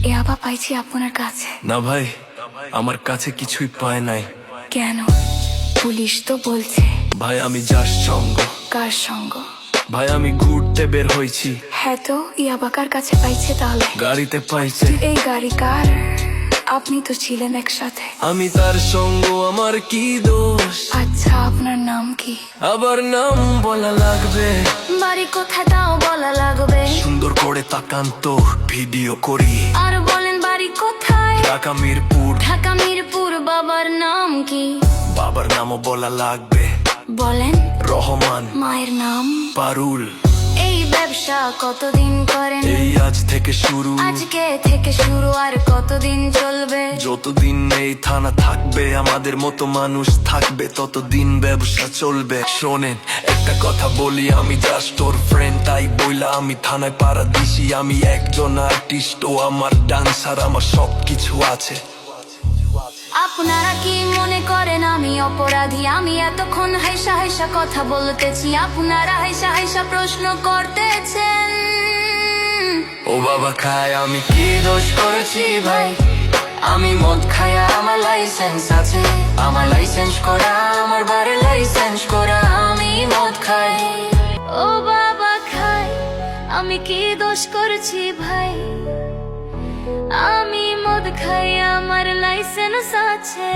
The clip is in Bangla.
ইয়াবা পাইছি আপনার কাছে। না ভাই, আমার কাছে কিছুই পায় নাই। কেন? পুলিশ তো বলছে। ভাই আমি যার সঙ্গ। কার সঙ্গ? ভাই আমি ঘুরতে বের হয়েছি। হ্যাঁ তো ইয়াবা কার কাছে পাইছে তাহলে? গাড়িতে পাইছে। এই গাড়ি কার? আপনি তো ছিলেন একসাথে। আমি তার সঙ্গ, আমার কি দোষ? আচ্ছা আপনার নাম কি? আবার নাম বলা লাগবে? বাড়ি কোথায় তাও বলা লাগবে? সুন্দর করে তাকান তো, ভিডিও করি। আর বলেন বাড়ি কোথায়? ঢাকা মিরপুর। ঢাকা মিরপুর। বাবার নাম কি? বাবার নামও বলা লাগবে। বলেন। রহমান। মায়ের নাম? পারুল। এই ব্যবসা কতদিন করেন? এই আজ থেকে শুরু। আজকে থেকে শুরু, আর কতদিন চলবে? যতদিন এই থানা থাকবে, আমাদের মতো মানুষ থাকবে, ততদিন ব্যবসা চলবে। শোনেন একটা কথা বলি, আমি জাস্ট ওর ফ্রেন্ড, তাই বইলা আমি থানায় পাড়া দিছি। আমি একজন আর্টিস্ট, ও আমার ডান্সার, আমার সবকিছু আছে। আপনারা কি মনে করেন আমি অপরাধী? আমি এতক্ষণ হাইসা হাইসা কথা বলতেছি, আপনারা হাইসা হাইসা প্রশ্ন করতেছেন। ও বাবা খায়, আমি কি দোষ করেছি ভাই? আমি মদ খায়া, আমার লাইসেন্স আছে, আমার লাইসেন্স করা, আমার বাড়ির লাইসেন্স করা। আমি মদ খাই। ও বাবা খাই, আমি কি দোষ করেছি ভাই? আমি মদ খাই, আমার লাইসেন্স আছে।